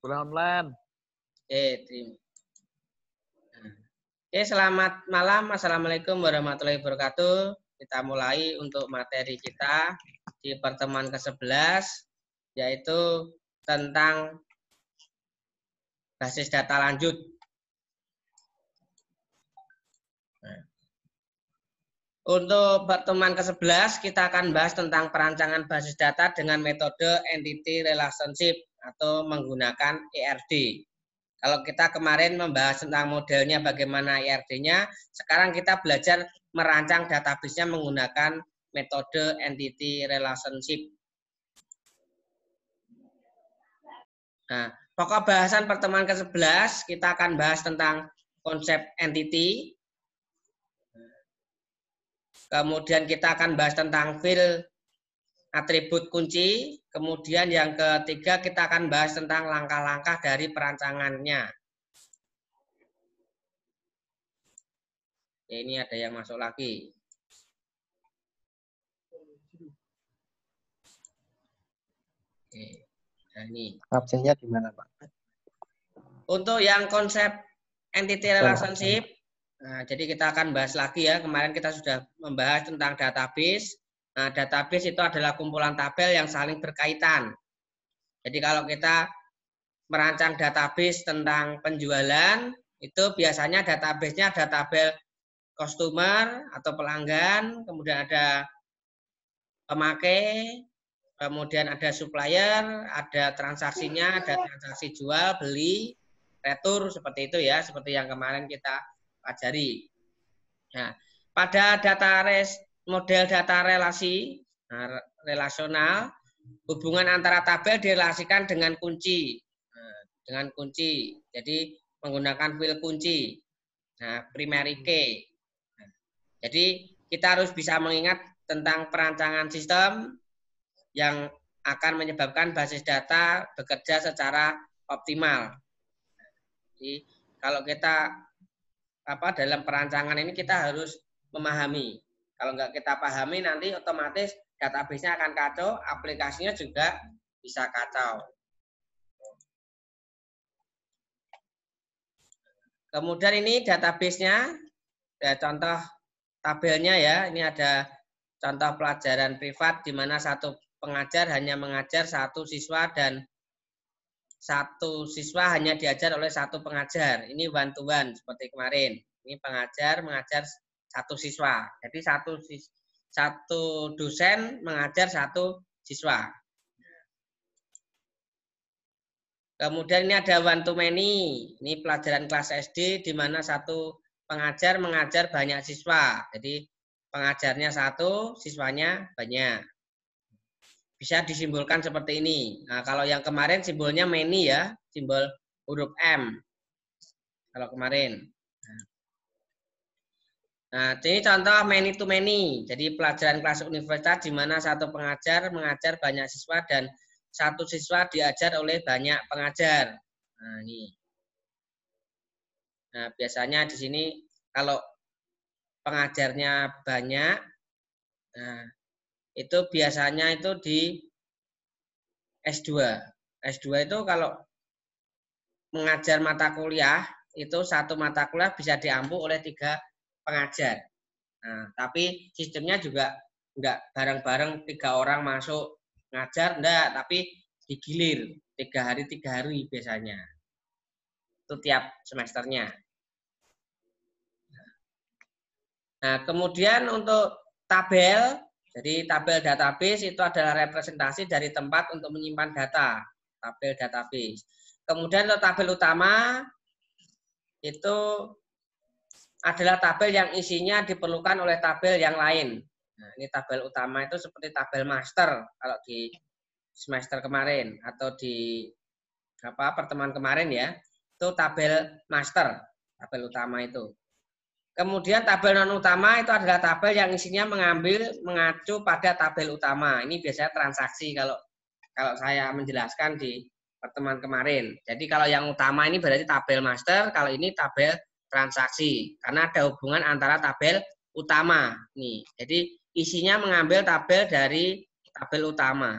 Online. Oke, selamat malam. Assalamualaikum warahmatullahi wabarakatuh. Kita mulai untuk materi kita di pertemuan ke-11, yaitu tentang basis data lanjut. Untuk pertemuan ke-11, kita akan bahas tentang perancangan basis data dengan metode Entity Relationship atau menggunakan ERD. Kalau kita kemarin membahas tentang modelnya bagaimana ERD-nya, sekarang kita belajar merancang database-nya menggunakan metode Entity Relationship. Nah, pokok bahasan pertemuan ke-11, kita akan bahas tentang konsep entity. Kemudian kita akan bahas tentang field atribut kunci. Kemudian yang ketiga kita akan bahas tentang langkah-langkah dari perancangannya. Ya, ini ada yang masuk lagi. Oke, nah ini. Absennya di mana, Pak? Untuk yang konsep entity relationship, nah, jadi kita akan bahas lagi ya. Kemarin kita sudah membahas tentang database. Nah, database itu adalah kumpulan tabel yang saling berkaitan. Jadi kalau kita merancang database tentang penjualan, itu biasanya database-nya ada tabel customer atau pelanggan, kemudian ada pemakai, kemudian ada supplier, ada transaksinya, ada transaksi jual, beli, retur, seperti itu ya, seperti yang kemarin kita pelajari. Nah, pada model data relasi, relasional, hubungan antara tabel direlasikan dengan kunci. Dengan kunci, jadi menggunakan field kunci. Nah, primary key. Jadi kita harus bisa mengingat tentang perancangan sistem yang akan menyebabkan basis data bekerja secara optimal. Jadi kalau kita dalam perancangan ini kita harus memahami. Kalau nggak kita pahami nanti otomatis database-nya akan kacau, aplikasinya juga bisa kacau. Kemudian ini database-nya, ya, contoh tabelnya ya, ini ada contoh pelajaran privat di mana satu pengajar hanya mengajar satu siswa dan satu siswa hanya diajar oleh satu pengajar. Ini one to one seperti kemarin. Ini pengajar mengajar satu siswa. Jadi satu dosen mengajar satu siswa. Kemudian ini ada one to many. Ini pelajaran kelas SD di mana satu pengajar mengajar banyak siswa. Jadi pengajarnya satu, siswanya banyak. Bisa disimbolkan seperti ini. Nah, kalau yang kemarin simbolnya many ya, simbol huruf M. Kalau kemarin. Nah, ini contoh many to many. Jadi pelajaran kelas universitas di mana satu pengajar mengajar banyak siswa dan satu siswa diajar oleh banyak pengajar. Nah, ini. Nah, biasanya di sini kalau pengajarnya banyak, nah, itu biasanya itu di S2. S2 itu kalau mengajar mata kuliah, itu satu mata kuliah bisa diampu oleh 3 pengajar. Nah, tapi sistemnya juga enggak bareng-bareng 3 orang masuk ngajar, enggak, tapi digilir 3 hari biasanya. Itu tiap semesternya. Nah, kemudian untuk tabel, jadi tabel database itu adalah representasi dari tempat untuk menyimpan data, tabel database. Kemudian untuk tabel utama itu adalah tabel yang isinya diperlukan oleh tabel yang lain. Nah, ini tabel utama itu seperti tabel master kalau di semester kemarin atau di pertemuan kemarin ya, itu tabel master, tabel utama itu. Kemudian tabel non utama itu adalah tabel yang isinya mengacu pada tabel utama. Ini biasanya transaksi kalau saya menjelaskan di pertemuan kemarin. Jadi kalau yang utama ini berarti tabel master, kalau ini tabel transaksi. Karena ada hubungan antara tabel utama. Nih, jadi isinya mengambil tabel dari tabel utama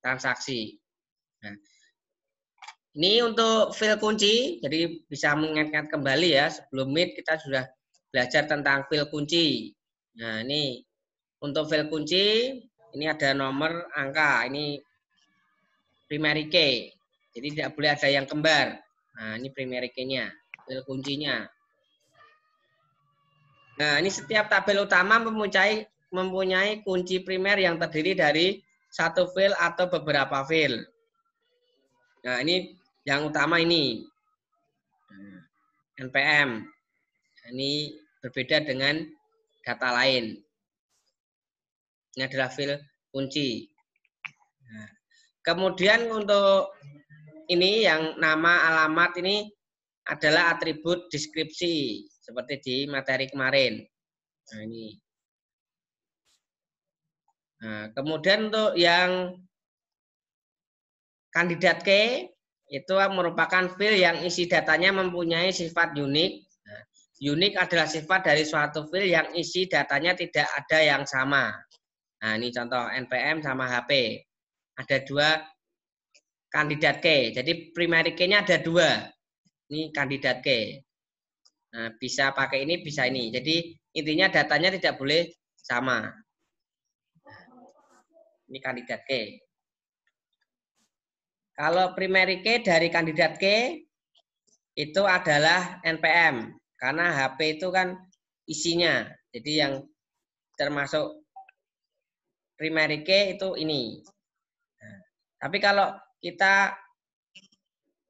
transaksi. Nah, Ini untuk fill kunci, jadi bisa mengingat kembali ya, sebelum Meet kita sudah belajar tentang fill kunci. Nah, ini untuk fill kunci, ini ada nomor angka, ini primary key. Jadi tidak boleh ada yang kembar. Nah, ini primary key-nya, fill kuncinya. Nah, ini setiap tabel utama mempunyai kunci primer yang terdiri dari satu fill atau beberapa fill. Nah, ini yang utama ini. NPM. Ini berbeda dengan data lain. Ini adalah fill kunci. Nah, kemudian untuk ini yang nama alamat ini adalah atribut deskripsi seperti di materi kemarin. Nah, ini. Nah, kemudian untuk yang kandidat key itu merupakan fill yang isi datanya mempunyai sifat unik. Nah, unik adalah sifat dari suatu fill yang isi datanya tidak ada yang sama. Nah, ini contoh NPM sama HP. Ada dua kandidat key. Jadi primary key-nya ada dua. Ini kandidat key. Nah, bisa pakai ini, bisa ini. Jadi intinya datanya tidak boleh sama. Ini kandidat key. Kalau primary key dari kandidat key itu adalah NPM. Karena HP itu kan isinya. Jadi yang termasuk primary key itu ini. Nah, tapi kalau kita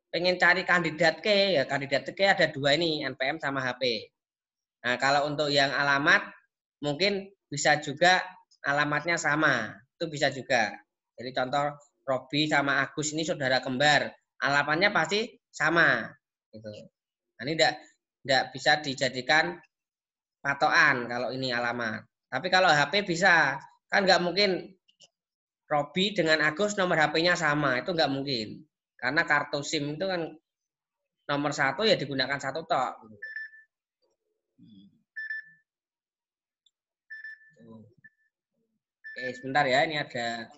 pengen cari kandidat key, ya kandidat key ada dua ini, NPM sama HP. Nah, kalau untuk yang alamat, mungkin bisa juga alamatnya sama. Itu bisa juga. Jadi contoh Robi sama Agus ini saudara kembar. Alamatnya pasti sama. Gitu. Nah, ini tidak bisa dijadikan patokan kalau ini alamat. Tapi kalau HP bisa. Kan nggak mungkin Robi dengan Agus nomor HP-nya sama. Itu nggak mungkin. Karena kartu SIM itu kan nomor satu ya digunakan satu tok. Oke, sebentar ya, ini ada.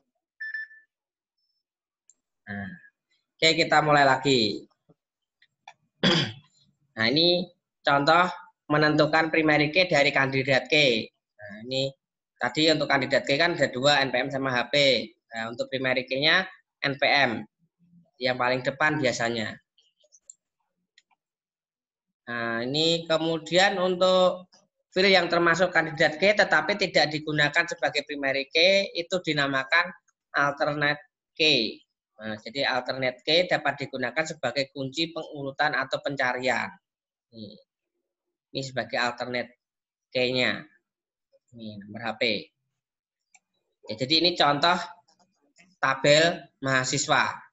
Nah, oke, kita mulai lagi. Nah, ini contoh menentukan primary key dari kandidat key. Nah, ini tadi untuk kandidat key kan ada dua, NPM sama HP. Nah, untuk primary key-nya NPM. Yang paling depan biasanya. Nah, ini kemudian untuk fill yang termasuk kandidat key tetapi tidak digunakan sebagai primary key itu dinamakan alternate key. Nah, jadi alternate key dapat digunakan sebagai kunci pengurutan atau pencarian. Ini sebagai alternate key-nya. Ini nomor HP. Ya, jadi ini contoh tabel mahasiswa.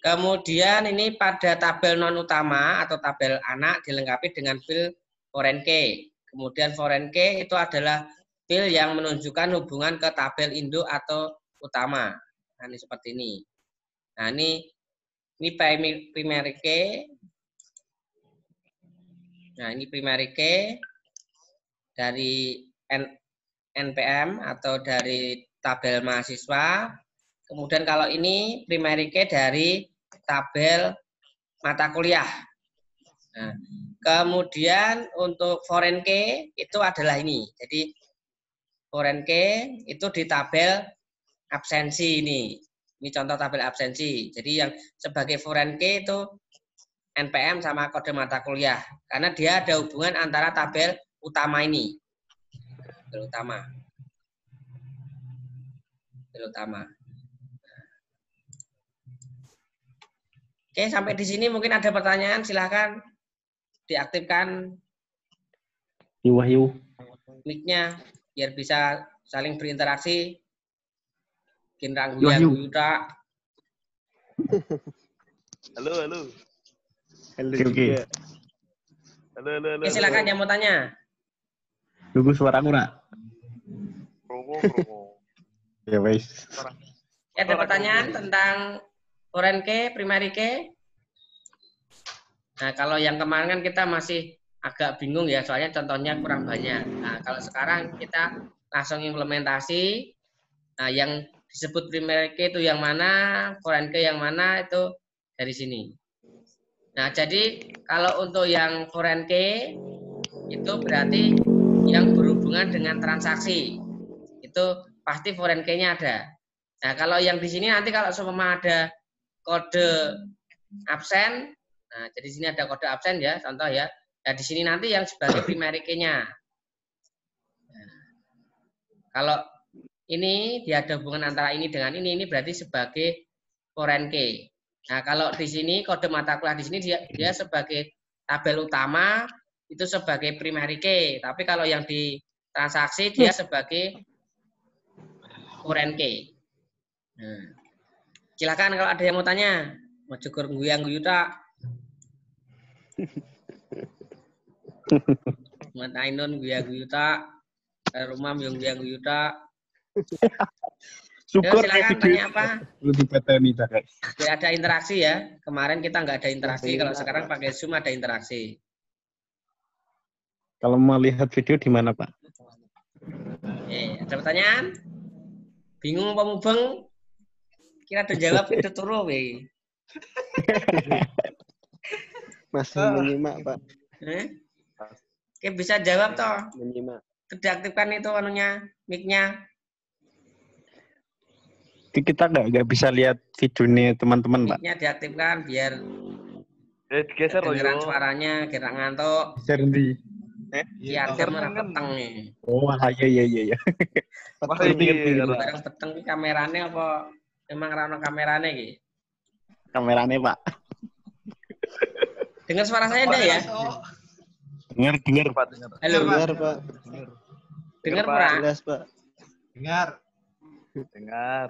Kemudian ini pada tabel non utama atau tabel anak dilengkapi dengan fill foreign key. Kemudian foreign key itu adalah fill yang menunjukkan hubungan ke tabel induk atau utama. Nah, ini seperti ini. Nah, ini primary key. Nah, ini primary key dari NPM atau dari tabel mahasiswa. Kemudian kalau ini primary key dari tabel mata kuliah. Nah, kemudian untuk foreign key itu adalah ini. Jadi foreign key itu di tabel absensi ini. Ini contoh tabel absensi. Jadi yang sebagai foreign key itu NPM sama kode mata kuliah. Karena dia ada hubungan antara tabel utama ini. Tabel utama. Tabel utama. Oke, sampai di sini mungkin ada pertanyaan, silakan diaktifkan mic-nya biar bisa saling berinteraksi. Bikin ranggu yang Yuda. Halo. Oke. Halo. Oke, silakan yang mau tanya. Tunggu suaraku, Nak. Promo. Ya, wes. Ada pertanyaan tentang foreign key, primary key? Nah, kalau yang kemarin kan kita masih agak bingung ya, soalnya contohnya kurang banyak. Nah, kalau sekarang kita langsung implementasi. Nah, yang disebut primary key itu yang mana, foreign key yang mana, itu dari sini. Nah, jadi kalau untuk yang foreign key itu berarti yang berhubungan dengan transaksi. Itu pasti foreign key-nya ada. Nah, kalau yang di sini nanti kalau seumpama ada kode absen, nah jadi sini ada kode absen ya, contoh ya. Nah, di sini nanti yang sebagai primary key-nya. Nah, kalau ini dia ada hubungan antara ini dengan ini berarti sebagai foreign key. Nah, kalau di sini kode mata kuliah di sini dia sebagai tabel utama itu sebagai primary key. Tapi kalau yang di transaksi dia sebagai foreign key. Nah, silakan kalau ada yang mau tanya. Mau cukur guyang-guyu tak? Mata Ainun guyang-guyu tak? Rumah yang guyang-guyu tak? Syukur Silakan tanya apa? Lebih petani tak. Biar ada interaksi ya. Kemarin kita nggak ada interaksi, kalau sekarang pakai Zoom ada interaksi. Kalau mau lihat video di mana, Pak? Ada pertanyaan? Bingung apa mubeng? Kira ada jawab itu turu we. Masih menyimak, Pak. Oke, bisa jawab toh. Menyimak. Deaktifkan itu anunya, mic-nya. Kita nggak bisa lihat videonya teman-teman, Pak. Mic-nya diaktifkan biar geser loh kedengeran yo. suaranya, kira ngantuk. Geser di. Iya, ada peteng nih. Oh, iya. Wah, Barang peteng ki kamerane apa memang rano kamerane ki? Kameranya, Pak. Dengar suara saya enggak ya? Dengar. Pak, dengar. Halo. Dengar, Pak. Dengar, Pak. Pak. Jelas, Pak. Dengar. Dengar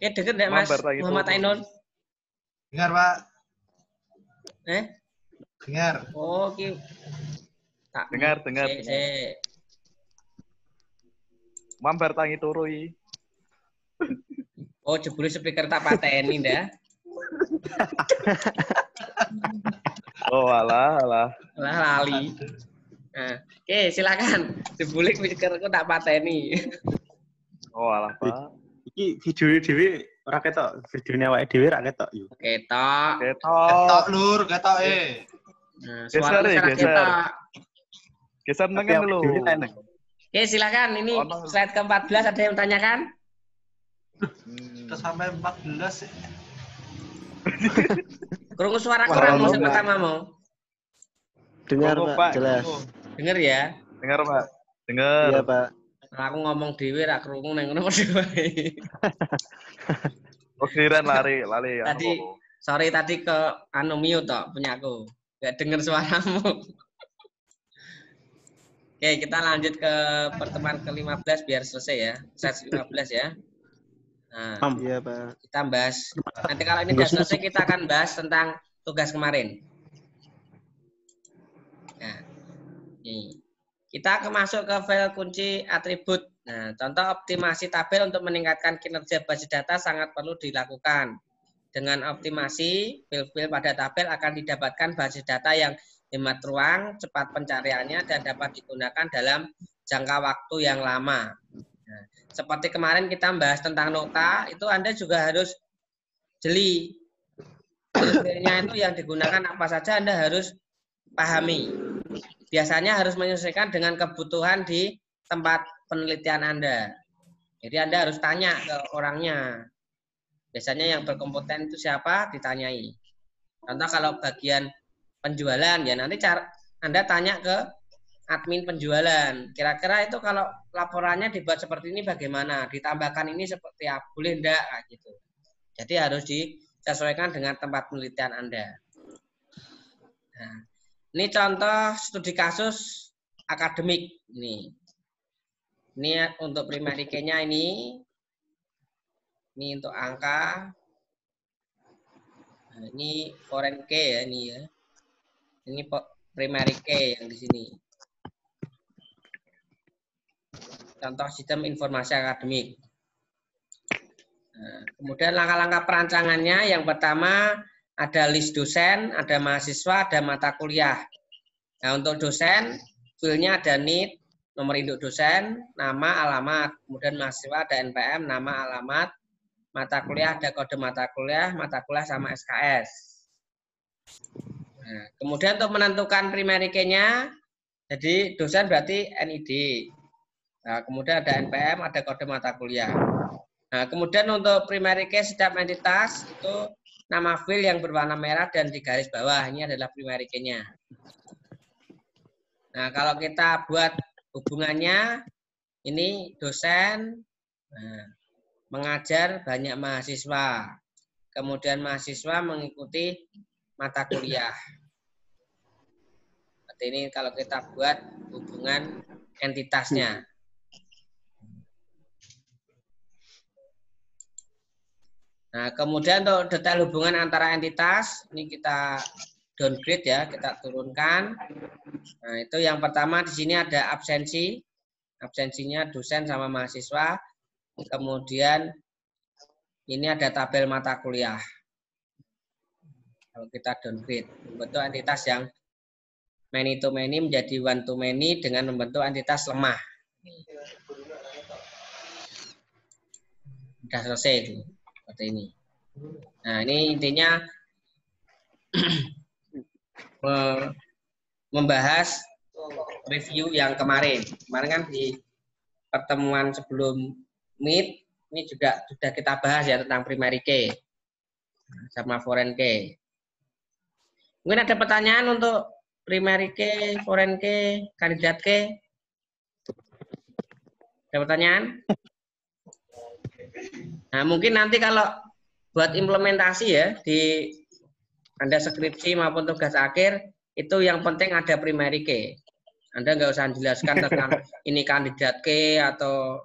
enggak Mas Mabar lagi Muhammad tuh. Ainun? Dengar, Pak. Dengar. Oh, ki. Tak Dengar. Mambar tangi turui. Oh, jebule speaker tak pateni ndak. Oh, alah. Lah lali. Nah, oke, silakan. Jebule speakerku tak pateni. Oh, alah, Pak. Iki video dhewe ora ketok, videone awake dhewe ora ketok yo. Ketok. Ketok, Lur, ketok Nah, Geser suara ya, secara geser. ketok. Geser nengen dulu. Oke, silakan. Ini slide ke-14 ada yang tanyakan? Kita sampai 14 ya. Krungu suara Wah, kurang halo, musim Pak. pertama mau. Dengar, Krungu, Pak. Pak. Jelas. Denger ya. Dengar, Pak. Dengar. Iya, Pak. Aku ngomong dhewe ra krungu nang ngono dhewe. Oh, kira lari. Tadi sorry tadi ke anu mute tok punya aku. Enggak denger suaramu. Oke, kita lanjut ke pertemuan ke-15 biar selesai ya. Set 15 ya. Nah, Iya, Pak. kita bahas. Nanti kalau ini sudah selesai kita akan bahas tentang tugas kemarin. Nah, ini. Kita masuk ke file kunci atribut. Nah, contoh optimasi tabel untuk meningkatkan kinerja basis data sangat perlu dilakukan. Dengan optimasi, fil-fil pada tabel akan didapatkan basis data yang hemat ruang, cepat pencariannya, dan dapat digunakan dalam jangka waktu yang lama. Nah, seperti kemarin kita bahas tentang nota, itu Anda juga harus jeli. Fil-filnya itu yang digunakan apa saja Anda harus pahami. Biasanya harus menyesuaikan dengan kebutuhan di tempat penelitian Anda. Jadi Anda harus tanya ke orangnya. Biasanya yang berkompeten itu siapa, ditanyai. Contoh kalau bagian penjualan, ya nanti Anda tanya ke admin penjualan. Kira-kira itu kalau laporannya dibuat seperti ini bagaimana? Ditambahkan ini seperti apa? Boleh enggak? Gitu. Jadi harus disesuaikan dengan tempat penelitian Anda. Nah, ini contoh studi kasus akademik. Ini untuk primary key-nya ini. Ini untuk angka. Nah, ini foreign key ya ini ya. Ini primary key yang di sini. Contoh sistem informasi akademik. Nah, kemudian langkah-langkah perancangannya yang pertama ada list dosen, ada mahasiswa, ada mata kuliah. Nah, untuk dosen, filenya ada need, nomor induk dosen, nama, alamat. Kemudian mahasiswa ada NPM, nama, alamat. Mata kuliah ada kode mata kuliah sama SKS. Nah, kemudian untuk menentukan primary key-nya, jadi dosen berarti NID. Nah, kemudian ada NPM, ada kode mata kuliah. Nah, kemudian untuk primary key setiap entitas itu nama file yang berwarna merah dan di garis bawah ini adalah primary key-nya. Nah, kalau kita buat hubungannya, ini dosen mengajar banyak mahasiswa. Kemudian mahasiswa mengikuti mata kuliah. Seperti ini kalau kita buat hubungan entitasnya. Nah, kemudian untuk detail hubungan antara entitas, ini kita downgrade ya, kita turunkan. Nah, itu yang pertama di sini ada absensi. Absensinya dosen sama mahasiswa. Kemudian ini ada tabel mata kuliah. Kalau kita downgrade, membentuk entitas yang many to many menjadi one to many dengan membentuk entitas lemah. Sudah selesai itu, seperti ini. Nah, ini intinya membahas review yang kemarin. Kemarin kan di pertemuan sebelum Meet, ini juga sudah kita bahas ya tentang primary key sama foreign key. Mungkin ada pertanyaan untuk primary key, foreign key, kandidat key? Ada pertanyaan? Nah, mungkin nanti kalau buat implementasi ya di Anda skripsi maupun tugas akhir itu yang penting ada primary key. Anda nggak usah jelaskan tentang ini kandidat key atau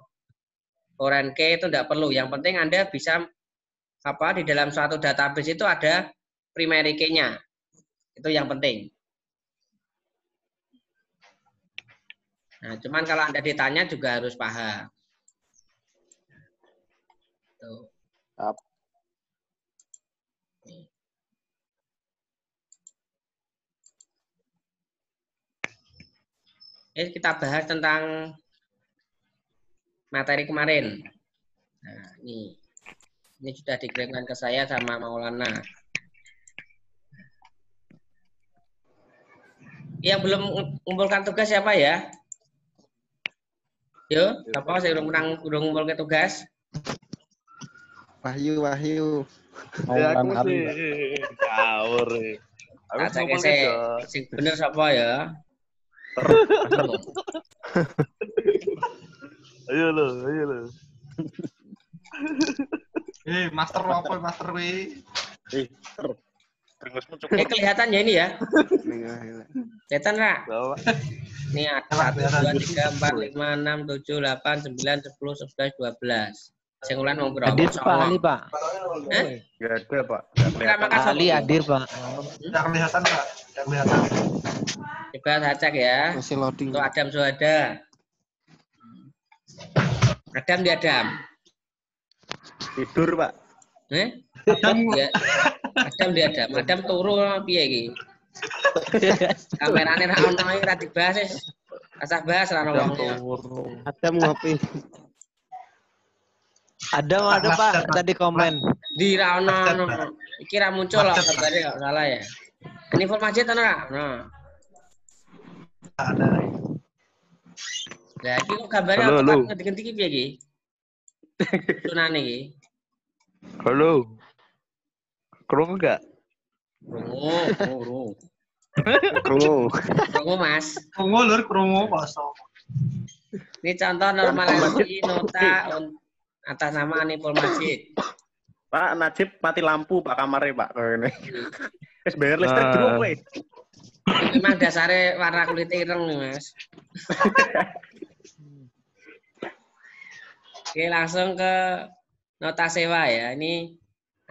foreign key, itu tidak perlu. Yang penting Anda bisa di dalam suatu database itu ada primary key-nya. Itu yang penting. Nah, cuman kalau Anda ditanya juga harus paham. Tuh. Kita bahas tentang materi kemarin. Nah, ini sudah dikirimkan ke saya sama Maulana. Yang belum mengumpulkan tugas siapa ya? Yo, apa saya belum mengumpulkan tugas? Wahyu. Ya, aku sih ngawur. Aku Tak cek sing bener sapa ya? Ayo lo. Master apa master wi? Kelihatan ya ini ya? Kelihatan nggak? Ini ada 1, 2, 3, 4, 5, 6, 7, 8, 9, 10, 11, 12. Saya ulang nomor berapa? Hadir Pak Ali Pak. Nggak ada Pak. Ali hadir Pak. Tidak kelihatan Pak. Tidak kelihatan. Coba saya cek ya. Masih loading. Untuk Adam Suhada. Adam di Adam. Tidur Pak. Adam ya. Adam di Adam. Adam turu piye iki? Kamerane ra ono iki ra dibahas. Asah bahas ra ono wong. Adam ngopi. Ada Pak tadi komen. Di ra ono. Iki ra muncul loh kabare kok salah ya. Ini informasi ta ora? Nah. Ada. Lah iki kok gambare tepat ngenti-ngenti iki piye iki? Sunane iki. Halo. Krungu enggak? Krungu. Krungu Mas. Krungu lur, krungu poso. Ini contoh normalisasi nota atas nama Anipul Majid. Pak Najib mati lampu Pak kamarnya Pak. Wis bayar listrik dulu kowe. Memang dasarnya warna kulit ireng nih Mas. Oke, langsung ke nota sewa ya. Ini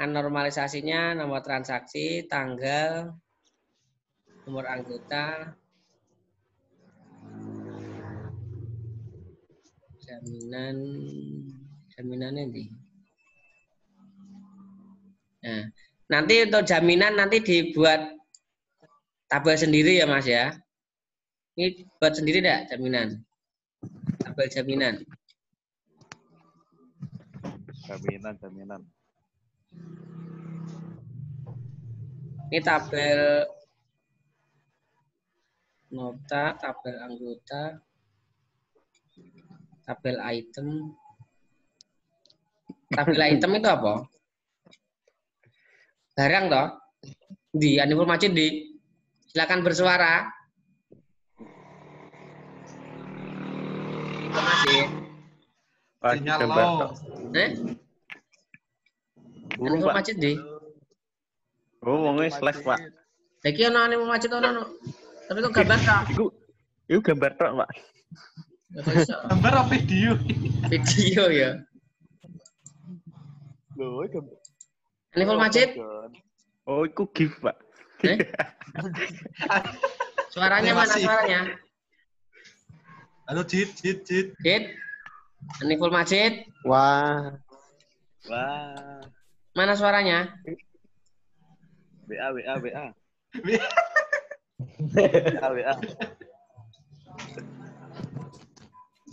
normalisasinya, nomor transaksi, tanggal, nomor anggota, jaminannya di. Nah, nanti untuk jaminan nanti dibuat tabel sendiri ya Mas ya. Ini buat sendiri enggak jaminan? Tabel jaminan. Jaminan. Ini tabel nota, tabel anggota, tabel item. Tabel item itu apa? Barang toh? Di informasi di. Silakan bersuara. Informasi. Lagi Sinyal gambar lo. tok. Burung, Pak. Informasi di. Oh, wonge slash, Pak. Lagi ono informasi to ono. Tapi kok gambar tok? Iku gambar tok, Pak. Ya, kok iso? Gambar apa video? Video ya. Loh, gambar. Informasi. Oh, iku GIF, Pak. Suaranya mana Animasi. suaranya? Halo, Jit. Dit. Aniful Majid. Wah, Wah. Mana suaranya? WA.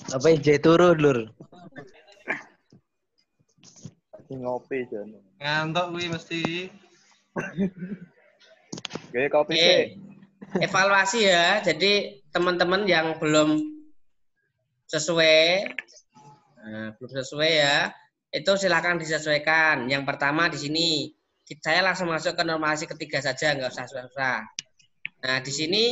Apa ije turu, Lur? Lagi ngopi, Jon. Ngantuk kuwi mesti. Kayak kopi Oke. sih. Evaluasi ya. Jadi teman-teman yang belum sesuai, ya, itu silakan disesuaikan. Yang pertama di sini saya langsung masuk ke normalisasi ketiga saja, nggak usah susah-susah. Nah di sini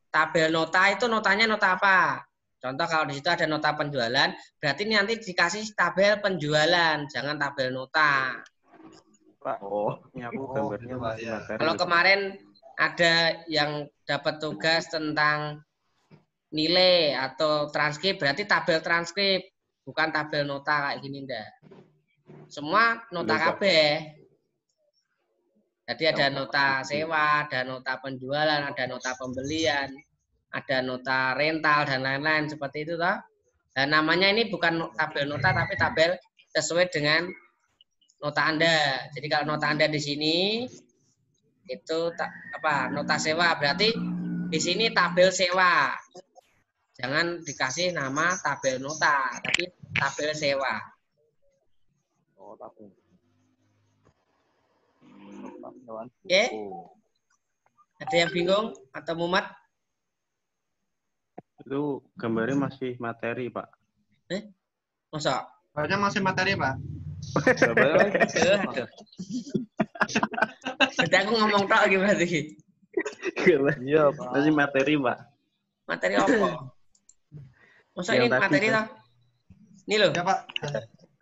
tabel nota itu notanya nota apa? Contoh kalau di situ ada nota penjualan, berarti ini nanti dikasih tabel penjualan, jangan tabel nota. Pak. Oh. Ini aku Oh, gambarnya iya, Pak, masih ya. materi. Kalau kemarin ada yang dapat tugas tentang nilai atau transkrip, berarti tabel transkrip, bukan tabel nota kayak gini ndak. Semua nota Iya, Pak. KB. Jadi ada nota sewa, ada nota penjualan, ada nota pembelian, ada nota rental dan lain-lain seperti itu toh. Dan namanya ini bukan tabel nota tapi tabel sesuai dengan nota Anda. Jadi kalau nota Anda di sini itu nota sewa, berarti di sini tabel sewa. Jangan dikasih nama tabel nota, tapi tabel sewa. Oh, tapi. Oke? Ada yang bingung atau mumet? Itu gambarnya masih materi, Pak. Masa? Banyak masih materi, Pak. Aduh. Jadi aku ngomong tok lagi berarti. Iya, Pak. Masih materi, Pak. Materi apa? Masa Yang ini tadi, materi Pak. toh? Ini loh. Ya, Pak.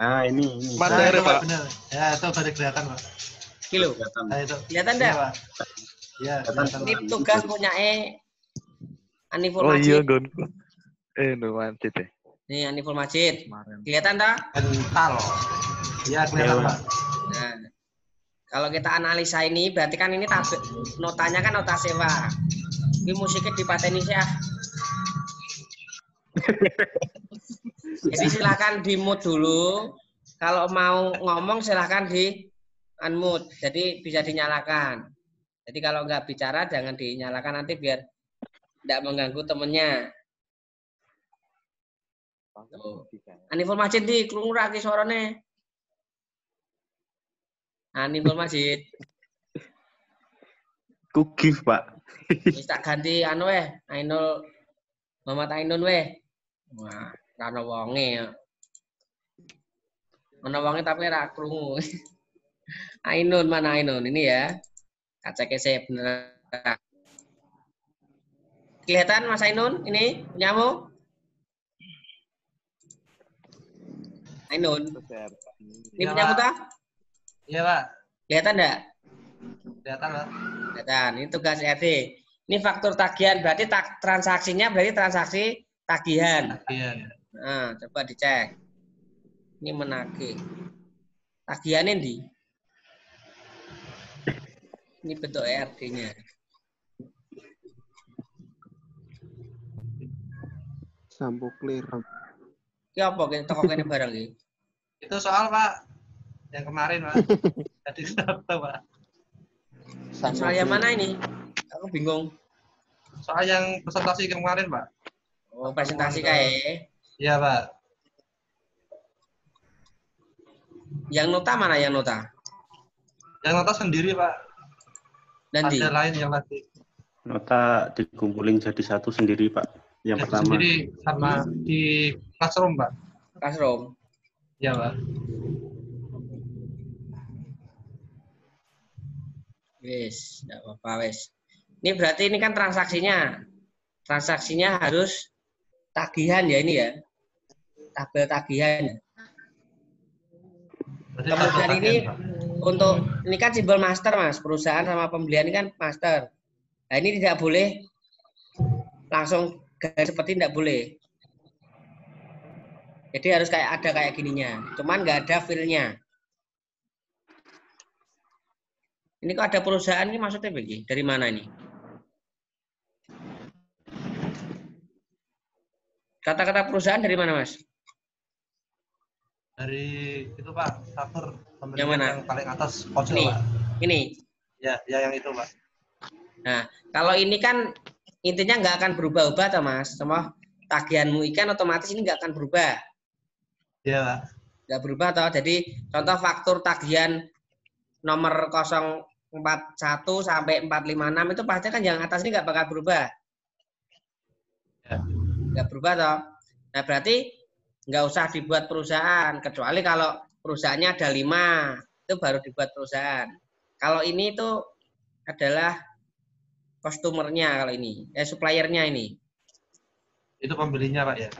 Ah, ini. Materi, Nah, itu, Pak. Benar. Ya, itu baru kelihatan, Pak. Ini loh. Nah, itu. Kelihatan Iya, enggak? Pak. Iya, kelihatan, Ini Pak. tugas punya Aniful Oh iya, Majid. Gon. Nuantit ya. Nih Aniful Majid. Kemarin. Kelihatan tak? Kental. Iya, kelihatan, Iya, Pak. Nah, kalau kita analisa ini, berarti kan ini tabel notanya kan nota sewa. Ini musiknya dipateni sih ya. Jadi silakan di mute dulu. Kalau mau ngomong silakan di unmute. Jadi bisa dinyalakan. Jadi kalau nggak bicara jangan dinyalakan nanti biar tidak mengganggu temennya. Tuh. Aniful Majid di krungu ra ki suarane. Aniful Majid. Ku GIF, Pak. Wis tak ganti anu weh, Ainul Muhammad Ainun weh. Wah, ra ono wonge ya. Ono wonge tapi ra krungu. Ainun mana Ainun ini ya. Kacake saya bener. Kelihatan Mas Ainun ini punyamu? Ainun. Ini Iya, punyamu Pak. tak? Iya, Pak. Kelihatan enggak? Kelihatan, Pak. Kelihatan. Ini tugas RD. Ini faktur tagihan berarti transaksinya berarti transaksi tagihan. Iya. Nah, coba dicek. Ini menagih. Tagihannya di. Ini bentuk ERD-nya. sampo clear. Ini apa? Kita toko kene barang ini. Itu soal, Pak. Yang kemarin, Pak. Tadi satu, Pak. Soal yang mana ini? Aku bingung. Soal yang presentasi kemarin, Pak. Oh, presentasi kayak. Iya, Pak. Yang nota mana yang nota? Yang nota sendiri, Pak. Dan di Ada lain yang lagi. Nota dikumpulin jadi satu sendiri, Pak. Yang Itu pertama. sendiri sama di classroom, Pak. classroom. Iya, Pak. Wis, enggak apa-apa wis. Ini berarti ini kan transaksinya. Transaksinya harus tagihan ya ini ya. Tabel tagihan. Berarti Kemudian tabel ini tagihan, Pak. untuk ini kan simbol master Mas, perusahaan sama pembelian ini kan master. Nah, ini tidak boleh langsung garis seperti tidak boleh. Jadi harus kayak ada kayak gininya. Cuman nggak ada feel-nya. Ini kok ada perusahaan ini maksudnya begini? Dari mana ini? Kata-kata perusahaan dari mana, Mas? Dari itu, Pak, cover pembelian Yang mana? yang paling atas pojok, Ini. Pak. Ini. Ya, yang itu, Pak. Nah, kalau ini kan intinya nggak akan berubah-ubah, toh, Mas. Semua tagihanmu ikan otomatis ini nggak akan berubah. Iya, Pak. Nggak berubah, toh. Jadi, contoh faktur tagihan nomor 041 sampai 456 itu pasti kan yang atas ini nggak bakal berubah. Ya. Nggak berubah, toh. Nah, berarti nggak usah dibuat perusahaan. Kecuali kalau perusahaannya ada 5, itu baru dibuat perusahaan. Kalau ini itu adalah customer-nya kalau ini, supplier-nya ini. Itu pembelinya, Pak, ya?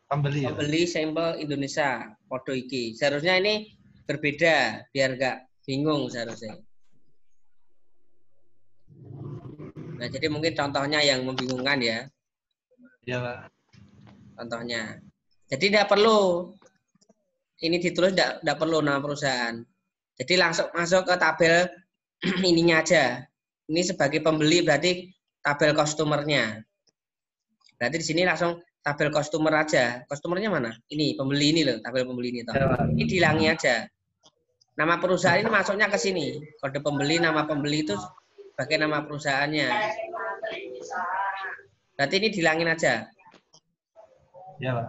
Pembeli, ya, Pak? Pembeli sampel Indonesia, podo iki. Seharusnya ini berbeda, biar nggak bingung seharusnya. Nah, jadi mungkin contohnya yang membingungkan ya. Iya, Pak. Contohnya. Jadi tidak perlu, ini ditulis tidak perlu nama perusahaan. Jadi langsung masuk ke tabel ininya aja. Ini sebagai pembeli berarti tabel customer-nya. Berarti di sini langsung tabel customer aja. Customer-nya mana? Ini pembeli ini loh, tabel pembeli ini toh. Ya, Ini dihilangi aja. Nama perusahaan ini masuknya ke sini. Kode pembeli, nama pembeli itu sebagai nama perusahaannya. Berarti ini dihilangin aja. Ya, Pak.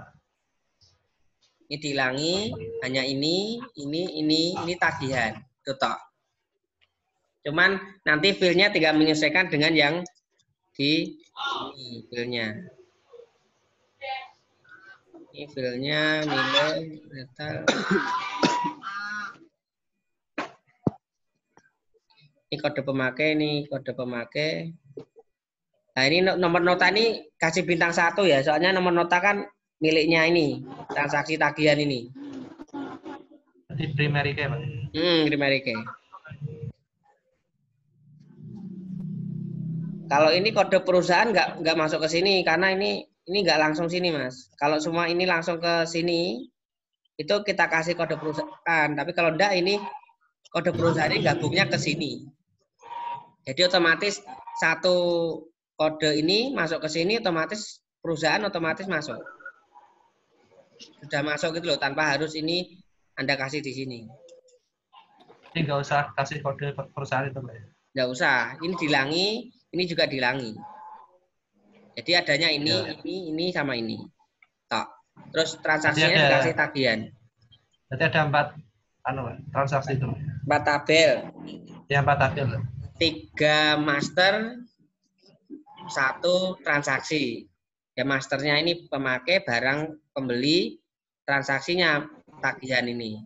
Ini dihilangi, hanya ini tagihan. Itu toh. Cuman nanti file-nya tinggal menyesuaikan dengan yang di ini file-nya. Ini file-nya nilai data. Ini kode pemakai, Nah, ini nomor nota ini kasih bintang 1 ya. Soalnya nomor nota kan miliknya ini, transaksi tagihan ini. Berarti primary key, Pak. Primary key. Kalau ini kode perusahaan nggak masuk ke sini karena ini nggak langsung sini, Mas. Kalau semua ini langsung ke sini, itu kita kasih kode perusahaan. Tapi kalau enggak, ini kode perusahaan ini gabungnya ke sini. Jadi otomatis satu kode ini masuk ke sini, otomatis perusahaan otomatis masuk. Sudah masuk gitu loh, tanpa harus ini Anda kasih di sini. Ini nggak usah kasih kode perusahaan itu, Pak, ya? Nggak usah. Ini dihilangi, ini juga dihilangi. Jadi adanya ini sama ini. Tok. Terus transaksinya dikasih tagihan. Berarti ada 4 transaksi itu. 4 tabel. Ya, 4 tabel. 3 master, 1 transaksi. Ya masternya ini pemakai, barang pembeli, transaksinya tagihan ini.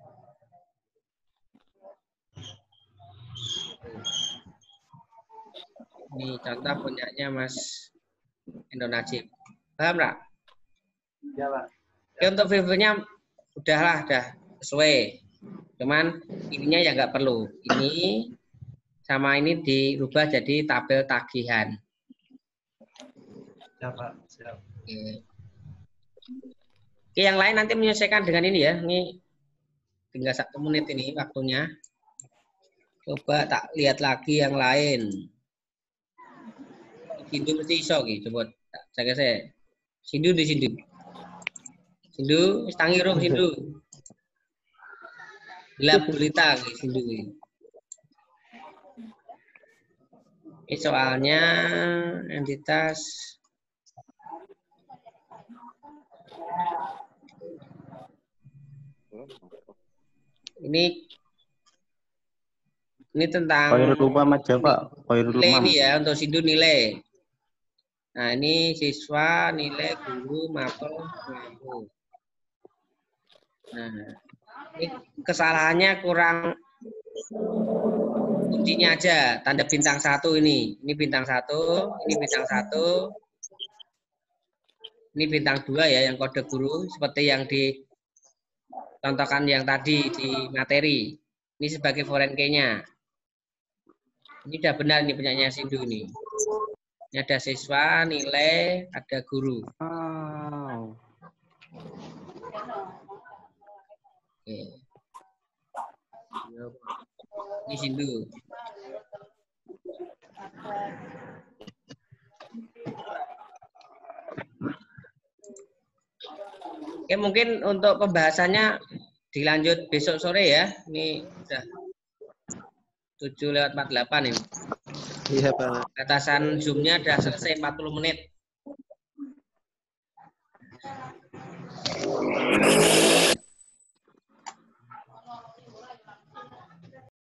Ini contoh punyanya Mas Endo Najib. Paham nggak? Ya, Pak. Oke, untuk view-nya udah sesuai. Cuman ininya ya nggak perlu. Ini sama ini dirubah jadi tabel tagihan. Ya, Pak. Siap. Oke, yang lain nanti menyesuaikan dengan ini ya. Ini tinggal 1 menit ini waktunya. Coba tak lihat lagi yang lain. Sindu mesti iso gitu, coba saya. Sindu di Sindu. Sindu, tangi rung Sindu. Gelap gulita Sindu. Ini soalnya entitas Ini tentang Khairul Umam aja, Pak. Khairul nilai Umam. ini ya, untuk Sindu nilai. Nah, ini siswa, nilai, guru, mapel, pengadu. Nah, ini kesalahannya kurang kuncinya aja, tanda bintang 1 ini. Ini bintang 1, ini bintang 1. Ini bintang 2 ya, yang kode guru, seperti yang dicontohkan yang tadi di materi. Ini sebagai foreign key-nya. Ini udah benar nih punyanya Sindu ini. Ini ada siswa, nilai, ada guru. Wow. Oke. Ini Sindu. Oke, mungkin untuk pembahasannya dilanjut besok sore ya. Ini udah 7:48 ini. Iya, Pak. Batasan Zoom-nya udah selesai 40 menit.